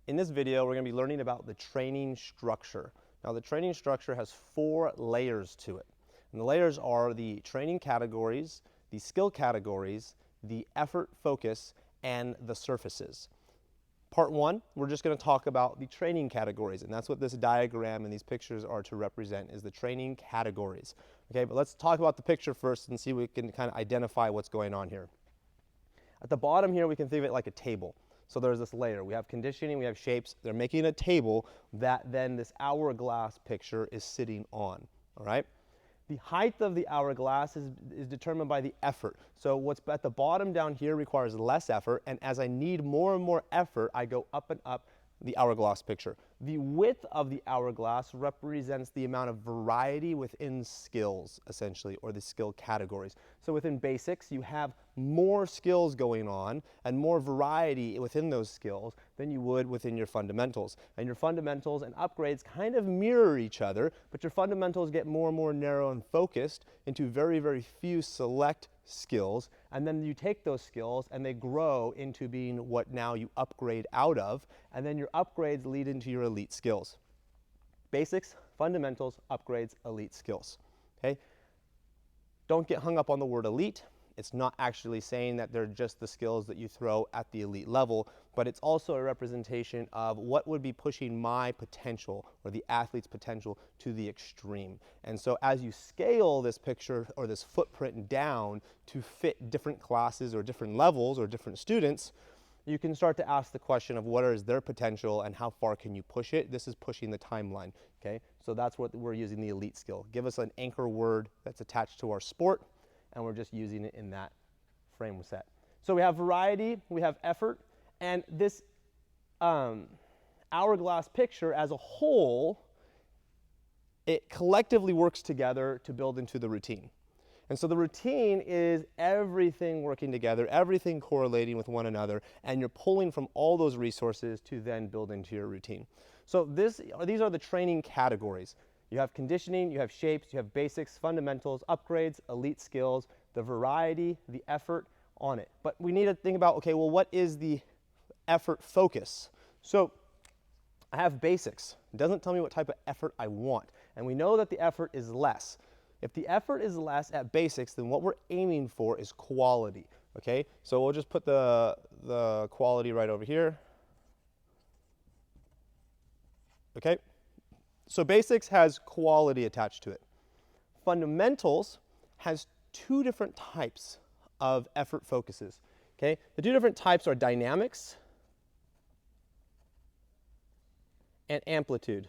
In this video, we're going to be learning about the training structure. Now, the training structure has 4 layers to it. And the layers are the training categories, the skill categories, the effort focus, and the surfaces. Part 1, we're just going to talk about the training categories, and that's what this diagram and these pictures are to represent, is the training categories. Okay, but let's talk about the picture first and see if we can kind of identify what's going on here. At the bottom here, we can think of it like a table. So there's this layer. We have conditioning, we have shapes. They're making a table that then this hourglass picture is sitting on, all right? The height of the hourglass is determined by the effort. So what's at the bottom down here requires less effort, and as I need more and more effort, I go up and up the hourglass picture. The width of the hourglass represents the amount of variety within skills, essentially, or the skill categories. So within basics, you have more skills going on and more variety within those skills than you would within your fundamentals. And your fundamentals and upgrades kind of mirror each other, but your fundamentals get more and more narrow and focused into very, very few select skills, and then you take those skills and they grow into being what now you upgrade out of, and then your upgrades lead into your elite skills. Basics, fundamentals, upgrades, elite skills. Okay? Don't get hung up on the word elite. It's not actually saying that they're just the skills that you throw at the elite level, but it's also a representation of what would be pushing my potential or the athlete's potential to the extreme. And so as you scale this picture or this footprint down to fit different classes or different levels or different students, you can start to ask the question of what is their potential and how far can you push it. This is pushing the timeline, okay? So that's what we're using the elite skill. Give us an anchor word that's attached to our sport, and we're just using it in that frame set. So we have variety, we have effort, and this hourglass picture as a whole, it collectively works together to build into the routine. And so the routine is everything working together, everything correlating with one another, and you're pulling from all those resources to then build into your routine. So these are the training categories. You have conditioning, you have shapes, you have basics, fundamentals, upgrades, elite skills, the variety, the effort on it. But we need to think about, okay, well, what is the effort focus? So I have basics. It doesn't tell me what type of effort I want. And we know that the effort is less. If the effort is less at basics, then what we're aiming for is quality, okay? So we'll just put the quality right over here. Okay? So basics has quality attached to it. Fundamentals has 2 different types of effort focuses, okay? The 2 different types are dynamics and amplitude.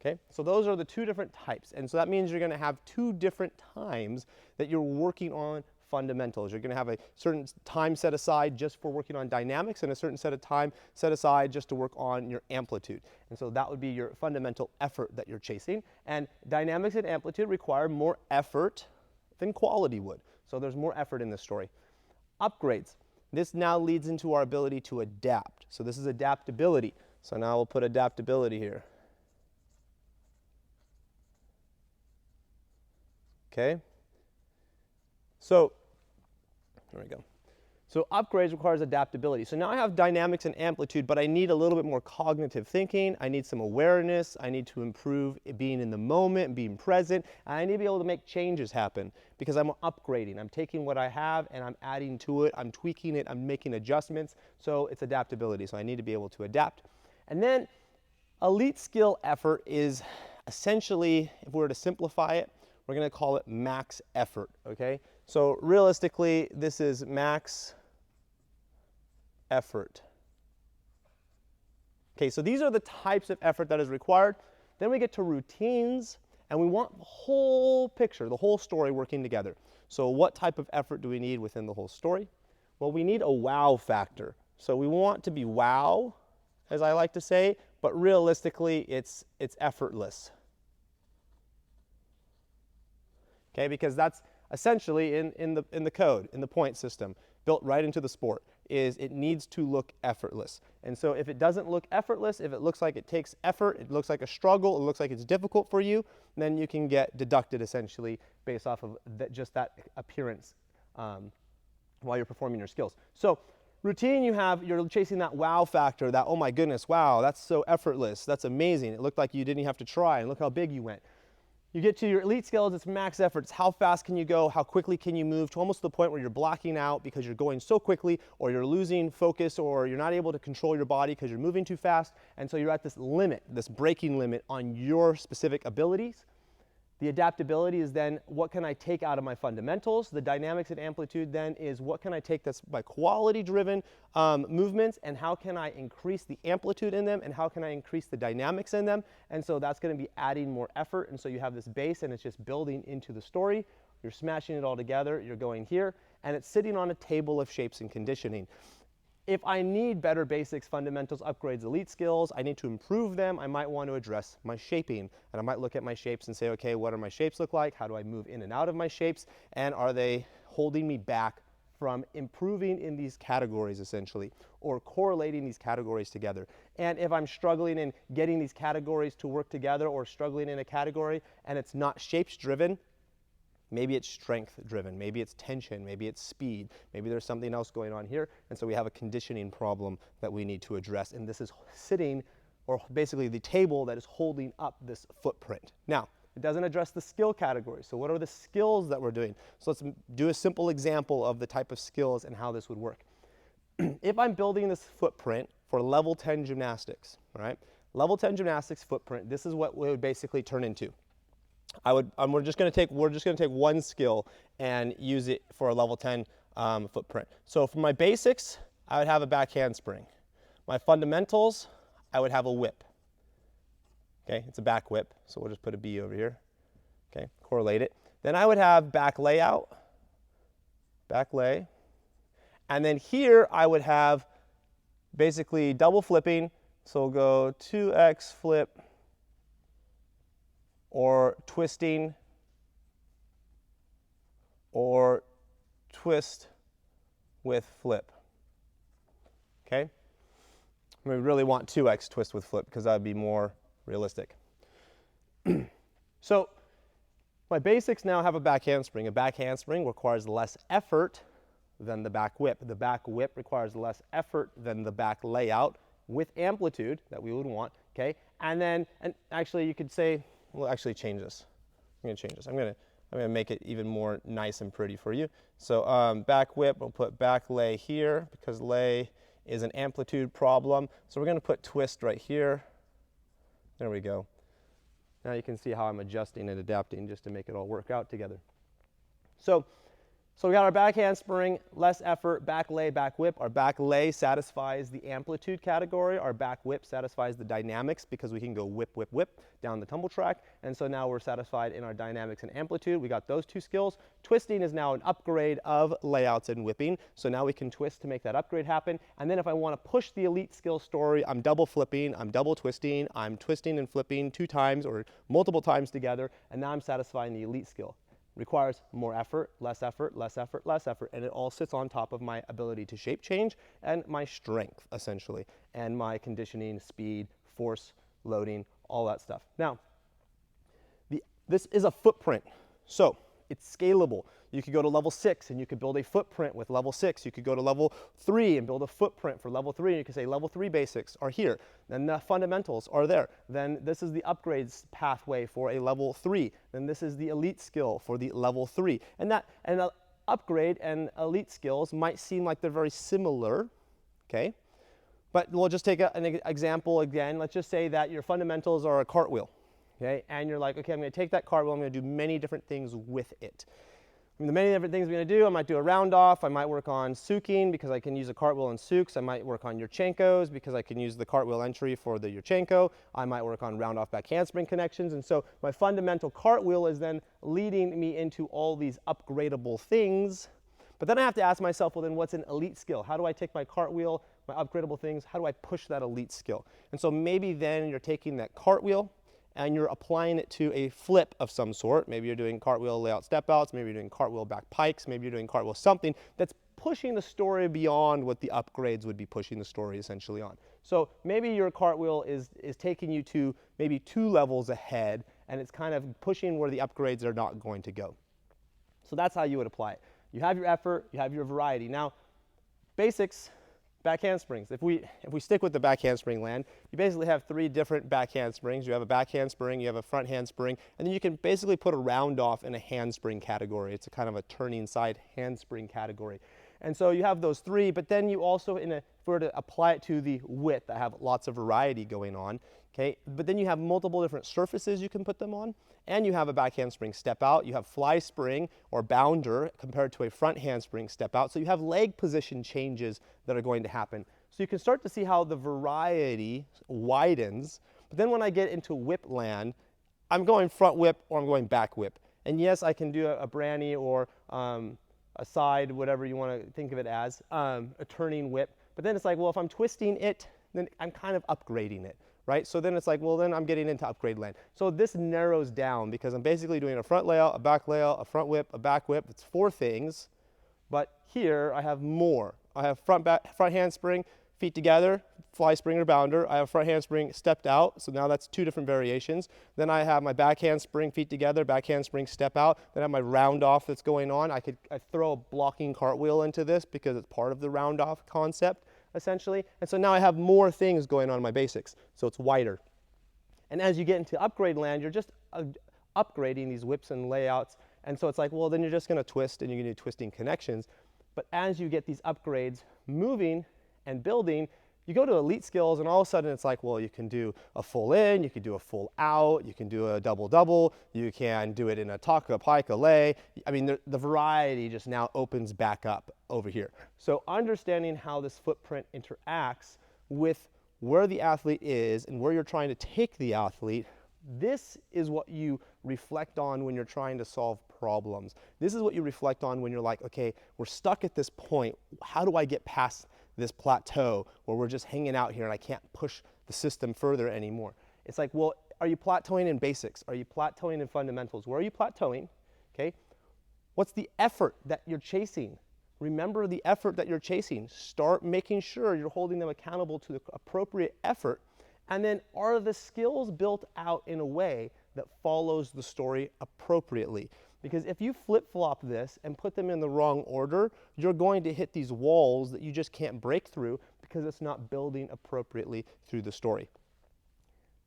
Okay, so those are the 2 different types, and so that means you're going to have 2 different times that you're working on fundamentals. You're going to have a certain time set aside just for working on dynamics and a certain set of time set aside just to work on your amplitude. And so that would be your fundamental effort that you're chasing. And dynamics and amplitude require more effort than quality would. So there's more effort in this story. Upgrades. This now leads into our ability to adapt. So this is adaptability. So now we'll put adaptability here. Okay? So, there we go. So upgrades requires adaptability. So now I have dynamics and amplitude, but I need a little bit more cognitive thinking. I need some awareness. I need to improve being in the moment, being present. And I need to be able to make changes happen because I'm upgrading. I'm taking what I have and I'm adding to it. I'm tweaking it. I'm making adjustments. So it's adaptability. So I need to be able to adapt. And then elite skill effort is essentially, if we were to simplify it, we're going to call it max effort, okay? So realistically, this is max effort. Okay, so these are the types of effort that is required. Then we get to routines, and we want the whole picture, the whole story working together. So what type of effort do we need within the whole story? Well, we need a wow factor. So we want to be wow, as I like to say, but realistically, it's effortless. Okay, because that's essentially in the code, in the point system, built right into the sport, is it needs to look effortless. And so if it doesn't look effortless, if it looks like it takes effort, it looks like a struggle, it looks like it's difficult for you, then you can get deducted essentially based off of just that appearance while you're performing your skills. So routine, you're chasing that wow factor, that, oh my goodness, wow, that's so effortless, that's amazing. It looked like you didn't have to try, and look how big you went. You get to your elite skills, it's max effort. It's how fast can you go, how quickly can you move, to almost the point where you're blocking out because you're going so quickly, or you're losing focus, or you're not able to control your body because you're moving too fast, and so you're at this limit, this breaking limit on your specific abilities. The adaptability is then, what can I take out of my fundamentals? The dynamics and amplitude then is, what can I take that's by quality-driven movements, and how can I increase the amplitude in them, and how can I increase the dynamics in them? And so that's going to be adding more effort, and so you have this base, and it's just building into the story. You're smashing it all together, you're going here, and it's sitting on a table of shapes and conditioning. If I need better basics, fundamentals, upgrades, elite skills, I need to improve them, I might want to address my shaping. And I might look at my shapes and say, okay, what do my shapes look like? How do I move in and out of my shapes? And are they holding me back from improving in these categories, essentially, or correlating these categories together? And if I'm struggling in getting these categories to work together, or struggling in a category and it's not shapes driven, maybe it's strength driven, maybe it's tension, maybe it's speed, maybe there's something else going on here, and so we have a conditioning problem that we need to address, and this is sitting, or basically the table that is holding up this footprint. Now, it doesn't address the skill category, so what are the skills that we're doing? So let's do a simple example of the type of skills and how this would work. If I'm building this footprint for level 10 gymnastics, all right? Level 10 gymnastics footprint, this is what it would basically turn into. We're just going to take one skill and use it for a level 10 footprint. So for my basics, I would have a back handspring. My fundamentals, I would have a whip. Okay, it's a back whip, so we'll just put a B over here. Okay, correlate it. Then I would have back layout, back lay, and then here I would have basically double flipping. So we'll go 2x flip, or twisting, or twist with flip. Okay? We really want 2x twist with flip because that would be more realistic. So my basics now have a back handspring. A back handspring requires less effort than the back whip. The back whip requires less effort than the back layout with amplitude that we would want. Okay? And actually you could say, we'll actually change this. I'm going to change this. I'm going to make it even more nice and pretty for you. So back whip, we'll put back lay here because lay is an amplitude problem. So we're going to put twist right here. There we go. Now you can see how I'm adjusting and adapting just to make it all work out together. So we got our back handspring, less effort, back lay, back whip. Our back lay satisfies the amplitude category. Our back whip satisfies the dynamics because we can go whip, whip, whip down the tumble track. And so now we're satisfied in our dynamics and amplitude. We got those two skills. Twisting is now an upgrade of layouts and whipping. So now we can twist to make that upgrade happen. And then if I want to push the elite skill story, I'm double flipping, I'm double twisting, I'm twisting and flipping 2 times or multiple times together. And now I'm satisfying the elite skill. Requires more effort, less effort, less effort, less effort, and it all sits on top of my ability to shape change and my strength, essentially, and my conditioning, speed, force, loading, all that stuff. Now, this is a footprint, so it's scalable. You could go to level 6 and you could build a footprint with level 6. You could go to level 3 and build a footprint for level 3, and you could say level 3 basics are here. Then the fundamentals are there. Then this is the upgrades pathway for a level 3. Then this is the elite skill for the level 3. And upgrade and elite skills might seem like they're very similar, okay? But we'll just take an example again. Let's just say that your fundamentals are a cartwheel, okay? And you're like, okay, I'm going to take that cartwheel, I'm going to do many different things with it. The many different things I'm going to do, I might do a round off, I might work on suking because I can use a cartwheel and sukes, I might work on Yurchenkos because I can use the cartwheel entry for the Yurchenko, I might work on round off back handspring connections, and so my fundamental cartwheel is then leading me into all these upgradable things. But then I have to ask myself, well then what's an elite skill? How do I take my cartwheel, my upgradable things, how do I push that elite skill? And so maybe then you're taking that cartwheel and you're applying it to a flip of some sort. Maybe you're doing cartwheel layout step outs, maybe you're doing cartwheel back pikes, maybe you're doing cartwheel something that's pushing the story beyond what the upgrades would be pushing the story essentially on. So maybe your cartwheel is taking you to maybe 2 levels ahead, and it's kind of pushing where the upgrades are not going to go. So that's how you would apply it. You have your effort, you have your variety. Now, basics, back handsprings. If we stick with the back handspring land, you basically have 3 different back handsprings. You have a back handspring, you have a front handspring, and then you can basically put a round off in a handspring category. It's a kind of a turning side handspring category. And so you have those 3, but then you also, if we were to apply it to the width, I have lots of variety going on, okay? But then you have multiple different surfaces you can put them on, and you have a back handspring step out, you have fly spring or bounder compared to a front handspring step out, so you have leg position changes that are going to happen. So you can start to see how the variety widens, but then when I get into whip land, I'm going front whip or I'm going back whip. And yes, I can do a branny or a side, whatever you want to think of it as, a turning whip. But then it's like, well, if I'm twisting it, then I'm kind of upgrading it, right? So then it's like, well, then I'm getting into upgrade land. So this narrows down because I'm basically doing a front layout, a back layout, a front whip, a back whip. It's 4 things, but here I have more. I have front handspring, feet together, fly spring or bounder. I have front handspring stepped out, so now that's 2 different variations. Then I have my back handspring, feet together, back handspring step out. Then I have my round off that's going on. I throw a blocking cartwheel into this because it's part of the round off concept, essentially. And so now I have more things going on in my basics, so it's wider. And as you get into upgrade land, you're just upgrading these whips and layouts. And so it's like, well, then you're just going to twist and you're going to do twisting connections. But as you get these upgrades moving and building, you go to elite skills and all of a sudden it's like, well, you can do a full in, you can do a full out, you can do a double, you can do it in a tuck, a pike, a lay. I mean, the variety just now opens back up over here. So understanding how this footprint interacts with where the athlete is and where you're trying to take the athlete, this is what you reflect on when you're trying to solve problems. This is what you reflect on when you're like, okay, we're stuck at this point. How do I get past this plateau where we're just hanging out here and I can't push the system further anymore? It's like, well, are you plateauing in basics? Are you plateauing in fundamentals? Where are you plateauing? Okay. What's the effort that you're chasing? Remember the effort that you're chasing. Start making sure you're holding them accountable to the appropriate effort. And then are the skills built out in a way that follows the story appropriately? Because if you flip-flop this and put them in the wrong order, you're going to hit these walls that you just can't break through because it's not building appropriately through the story.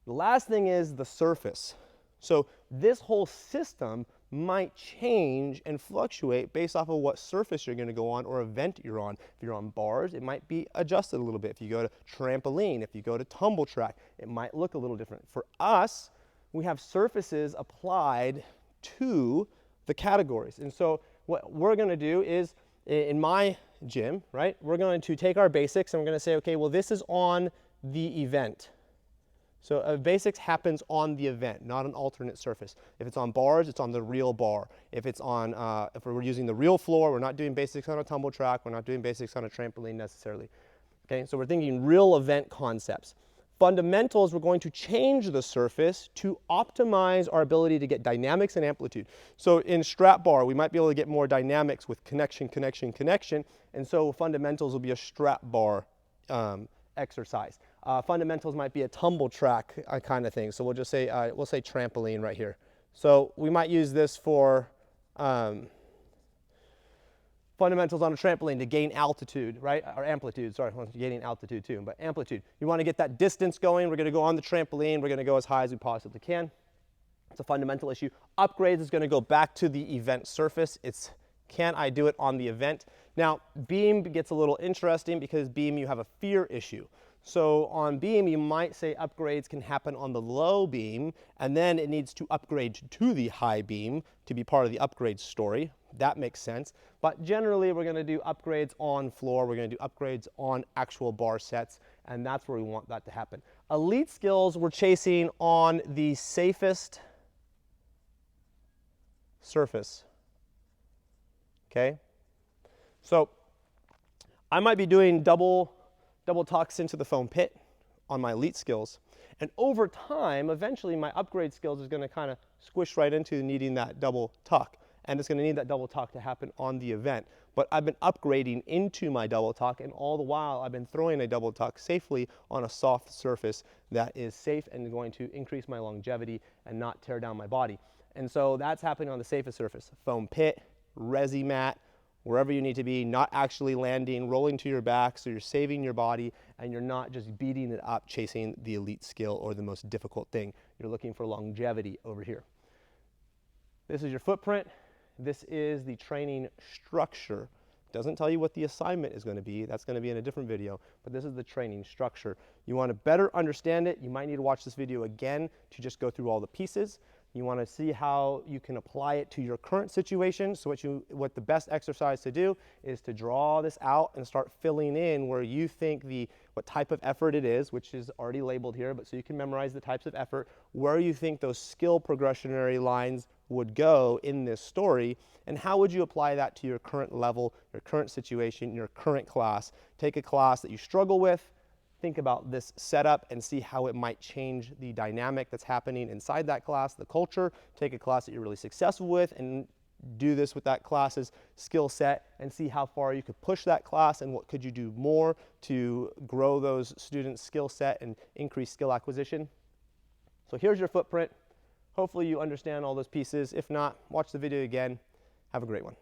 The last thing is the surface. So this whole system might change and fluctuate based off of what surface you're going to go on or event you're on. If you're on bars, it might be adjusted a little bit. If you go to trampoline, if you go to tumble track, it might look a little different. For us, we have surfaces applied to the categories. And so what we're going to do is, in my gym, right, we're going to take our basics and we're going to say, okay, well, this is on the event. So basics happens on the event, not an alternate surface. If it's on bars, it's on the real bar. If it's on, if we're using the real floor, we're not doing basics on a tumble track, we're not doing basics on a trampoline necessarily. Okay, so we're thinking real event concepts. Fundamentals, we're going to change the surface to optimize our ability to get dynamics and amplitude. So in strap bar, we might be able to get more dynamics with connection, and so fundamentals will be a strap bar exercise. Fundamentals might be a tumble track kind of thing. So we'll just say, we'll say trampoline right here. So we might use this for fundamentals on a trampoline to gain altitude, right? Or amplitude, sorry, gaining altitude too, but amplitude. You want to get that distance going, we're going to go on the trampoline, we're going to go as high as we possibly can. It's a fundamental issue. Upgrades is going to go back to the event surface. It's, can I do it on the event? Now, beam gets a little interesting because beam you have a fear issue. So on beam, you might say upgrades can happen on the low beam, and then it needs to upgrade to the high beam to be part of the upgrade story. That makes sense. But generally, we're going to do upgrades on floor. We're going to do upgrades on actual bar sets, and that's where we want that to happen. Elite skills, we're chasing on the safest surface. Okay? So I might be doing double tucks into the foam pit on my elite skills. And over time, eventually my upgrade skills is going to kind of squish right into needing that double tuck. And it's going to need that double tuck to happen on the event. But I've been upgrading into my double tuck, and all the while I've been throwing a double tuck safely on a soft surface that is safe and going to increase my longevity and not tear down my body. And so that's happening on the safest surface. Foam pit, resi mat, wherever you need to be, not actually landing, rolling to your back, so you're saving your body and you're not just beating it up chasing the elite skill or the most difficult thing. You're looking for longevity over here. This is your footprint. This is the training structure. Doesn't tell you what the assignment is going to be. That's going to be in a different video, but this is the training structure. You want to better understand it, you might need to watch this video again to just go through all the pieces. You want to see how you can apply it to your current situation. So what the best exercise to do is to draw this out and start filling in where you think what type of effort it is, which is already labeled here, but so you can memorize the types of effort, where you think those skill progressionary lines would go in this story, and how would you apply that to your current level, your current situation, your current class. Take a class that you struggle with, think about this setup and see how it might change the dynamic that's happening inside that class, the culture. Take a class that you're really successful with and do this with that class's skill set and see how far you could push that class and what could you do more to grow those students' skill set and increase skill acquisition. So here's your footprint. Hopefully you understand all those pieces. If not, watch the video again. Have a great one.